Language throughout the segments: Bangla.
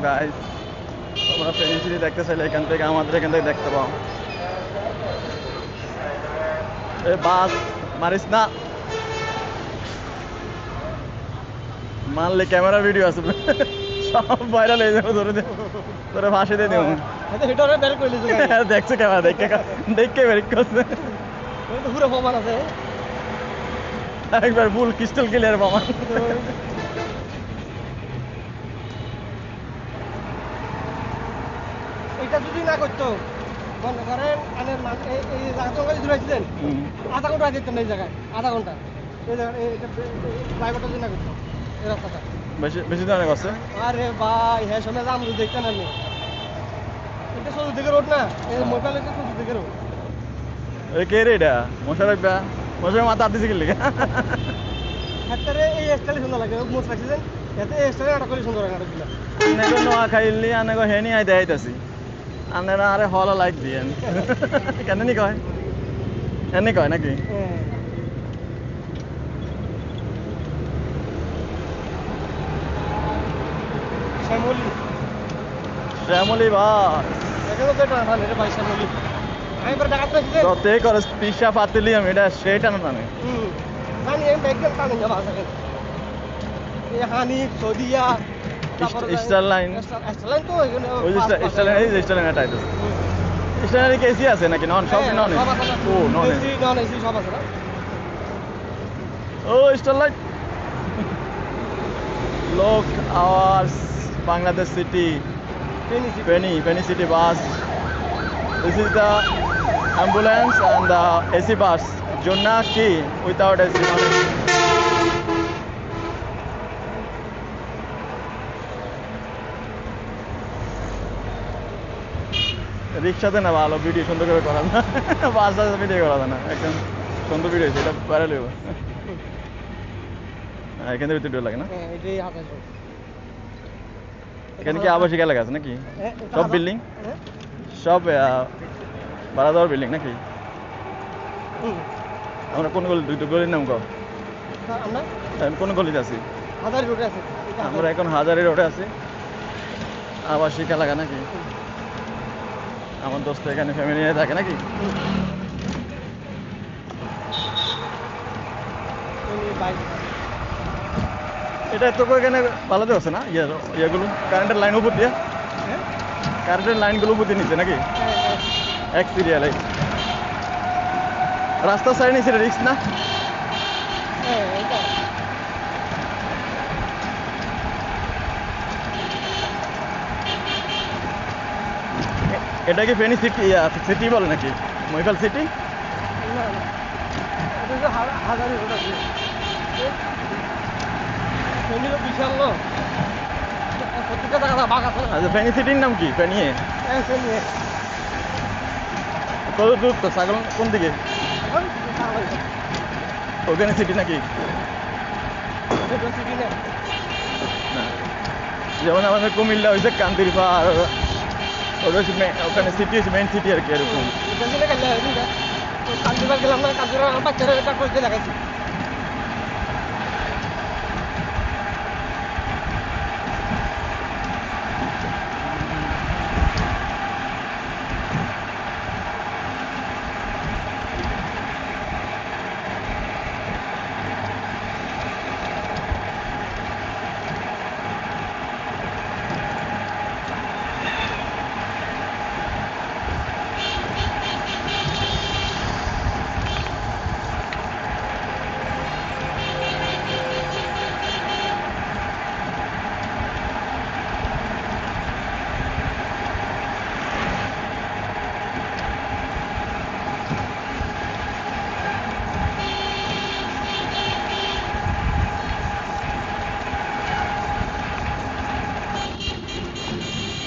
গাইস, তোমরা ফেনী সিটি দেখতে চাইলে এখান থেকে আমাদের এখান থেকে দেখতে পাও। এ বাস মারিস না, মারলে ক্যামেরা ভিডিও আছে সব ভাইরাল হয়ে যাবে, ধরে তোরে ফাঁসি দিয়ে দেবো। দেখছো ক্যামেরা দেখে বের করছে পুরো প্রমাণ আছে, একবার ফুল ক্রিস্টাল ক্লিয়ার প্রমাণ। এটা যদি না করতো মনে করেন এই জায়গা ঘুরাইছিলেন আধা ঘন্টা যেতেন এই জায়গায়, আধা ঘন্টা এই জায়গায় ড্রাইভারটা যদি না করতো এই রাস্তাটা বেশি দিন অনেক আছে। আরে ভাই হ্যাঁ সময় দাম দেখতেন আমি, এটা চতুর্দিকে রোড না, এই মোবাইল হচ্ছে চতুর্দিকে রোড। কে রে এটা মোশারফ বা মোশারফ মাথা দিছে কি লিখা হাতটারে এই স্টাইলে সুন্দর লাগে, মোট রাখছিলেন এতে এই স্টাইলে আটা করে সুন্দর লাগে নাটকগুলো। আনেগো নোয়া খাইলি আনেগো হেনি আই দেখাইতাছি, আনেরা আরে হল লাইক দিয়েন কেন নি কয় এনে কয় নাকি? শ্যামলি শ্যামলি ভাই এখানে তো এটা মানে রে ভাই শ্যামলি আমি পরে ডাকাত রাখছি যতে করে পিসা পাতিলি আমি এটা সেটা না জানি। জানি আমি ব্যাগেল টানি না ভাষা কেন এই হানি সদিয়া স্টার লাইন তো এখানে ওই স্টার লাইন, এই স্টার লাইন এটা আইতাছে। স্টার লাইনে কি এসি আছে নাকি নন? সব নন। ও নন এসি, নন এসি সব আছে না। ও স্টার লাইন লোক hours Bangladesh city Penny City bus. This is the ambulance and the AC bus. Jonna key without AC. রিক্সাতে না ভালো ভিডিও সুন্দর করে করা না, বাসে ভিডিও করা না, একদম সুন্দর ভিডিও হয়েছে, এটা ভাইরাল হইব। এখানে ভিডিও লাগে না, এখানে কি আবাসিক এলাকা আছে নাকি? সব বিল্ডিং সব ভাড়া দেওয়ার বিল্ডিং নাকি? আমরা কোন গলি, দুটো গলির নাম কর, কোন গলিতে আছি? আমরা এখন হাজারি রোডে আছি, আবাসিক এলাকা নাকি? আমার দোস্ত এখানে ফ্যামিলি নিয়ে থাকে নাকি? এটা তো এখানে ভালো আছে না ইয়েগুলো, কারেন্টের লাইন উপর দিয়ে, কারেন্টের লাইনগুলো উপর দিয়ে নিচ্ছে নাকি? এক সিরিয়াল রাস্তার সাইড নিচ্ছে, রিস্ক না? এটা কি ফেনী সিটি সিটি বলে নাকি? মহিপাল সিটি আচ্ছা, ফেনী সিটির নাম কি? ফেনী কত দূর তো? ছাগল কোন দিকে? ওখানে সিটি নাকি? না, যেমন আমাদের কুমিল্লা হয়েছে কান্দিরপা, আর ওখানে সিটি হচ্ছে মেইন সিটি আর কি, এরকম। কান্দিরপা গেলাম না, কান্দিরপা বাচ্চারা লাগাইছি।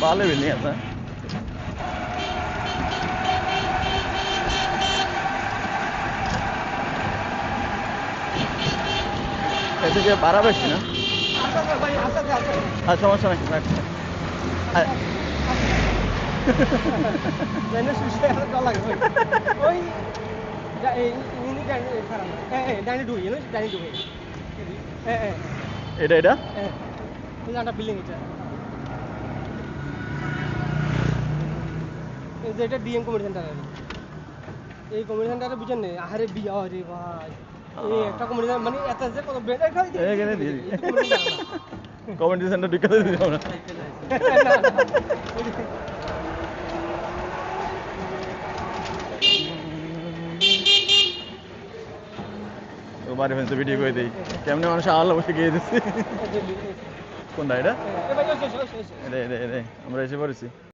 ভালো বিল্ডিং আছে। এদিকে ভাড়া বেশি না? আর সমস্যা নাকি? এটা এটা বিল্ডিং এটা এই যে এটা ডিএম কমিউনিটি সেন্টার এই কমিউনিটি সেন্টারে বুঝেন না আহারে বিয়া রে ভাই এই একটা কমিউনিটি মানে এত যে কত ব্রেড খাই এখানে দিয়ে কমিউনিটি সেন্টার ঢুকে দিই আমরা বাড়ি ফেলতে ভিডিও করে দিই কেমনে মানুষ আলো বসে গিয়ে দিচ্ছি কোনটা এটা এ ভাই এটা আমরা এসে পড়েছি